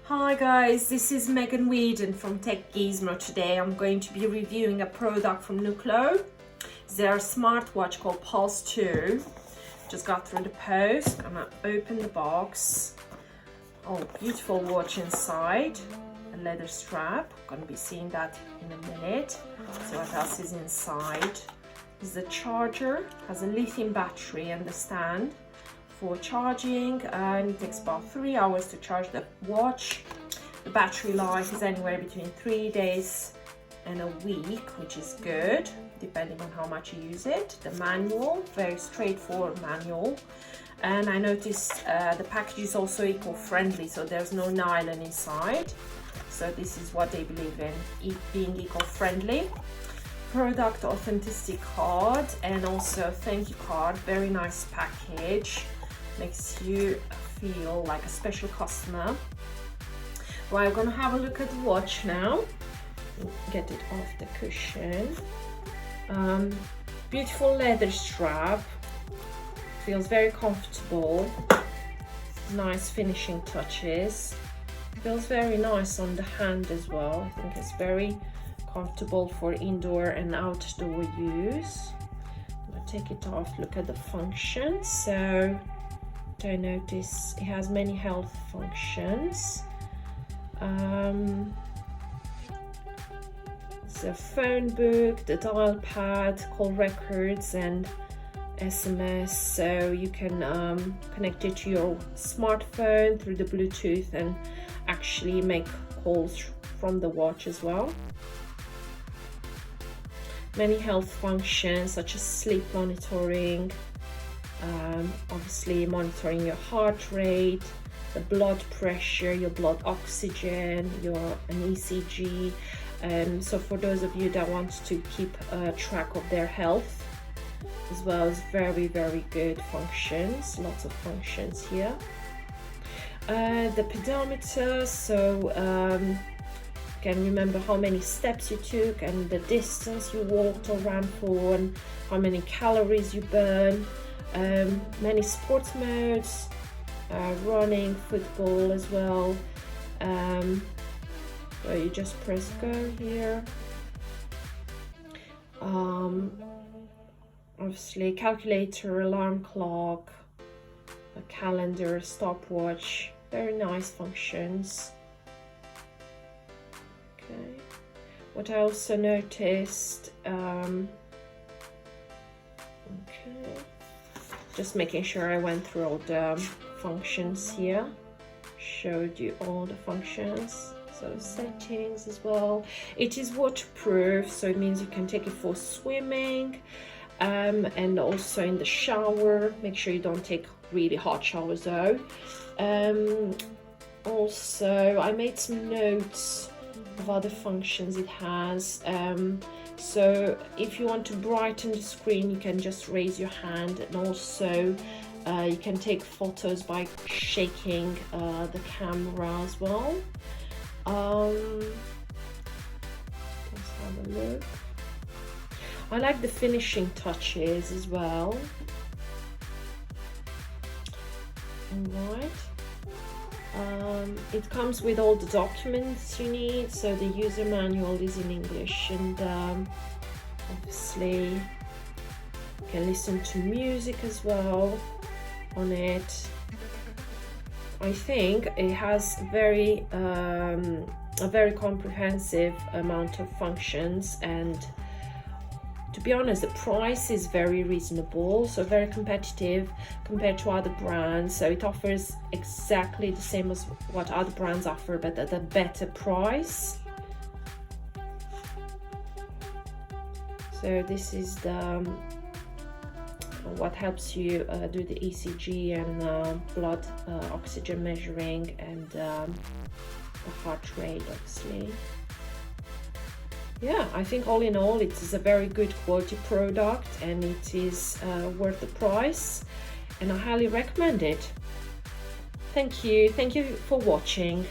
Hi guys, this is Megan Whedon from Tech Gizmo. Today I'm going to be reviewing a product from Neuclo. Their smartwatch called Pulse2. Just got through the post. I'm gonna open the box. Oh, beautiful watch inside. A leather strap. Gonna be seeing that in a minute. So what else is inside? Is the charger. Has a lithium battery and the stand for charging, and it takes about 3 hours to charge the watch. The battery life is anywhere between 3 days and a week, which is good depending on how much you use it. The manual, very straightforward manual, and I noticed the package is also eco-friendly, so there's no nylon inside. So this is what they believe in, being eco-friendly. Product authenticity card and also thank you card. Very nice package, makes you feel like a special customer. Right, we're gonna have a look at the watch now. Get it off the cushion. Beautiful leather strap, feels very comfortable. Nice finishing touches, feels very nice on the hand as well. I think it's very comfortable for indoor and outdoor use. I'm gonna take it off, look at the functions. So I notice it has many health functions. The phone book, the dial pad, call records and SMS, so you can connect it to your smartphone through the Bluetooth and actually make calls from the watch as well. Many health functions such as sleep monitoring, obviously monitoring your heart rate, the blood pressure, your blood oxygen, an ECG. So for those of you that want to keep track of their health as well, as very good functions, lots of functions here. The pedometer, so you can remember how many steps you took and the distance you walked or ran for, and how many calories you burn. Many sports modes, running, football as well. So you just press go here. Obviously calculator, alarm clock, a calendar, stopwatch, very nice functions. Okay, what I also noticed, just making sure I went through all the functions here, showed you all the functions. So settings as well. It is waterproof, so it means you can take it for swimming, and also in the shower. Make sure you don't take really hot showers though. Also, I made some notes of other functions it has. So if you want to brighten the screen, you can just raise your hand, and also you can take photos by shaking the camera as well. Let's have a look. I like the finishing touches as well. Alright. It comes with all the documents you need, so the user manual is in English, and obviously you can listen to music as well on it. I think it has a very comprehensive amount of functions, and to be honest, the price is very reasonable, so very competitive compared to other brands. So it offers exactly the same as what other brands offer, but at a better price. So this is the what helps you do the ECG and blood oxygen measuring, and the heart rate, obviously. Yeah, I think all in all it is a very good quality product, and it is worth the price, and I highly recommend it. Thank you for watching.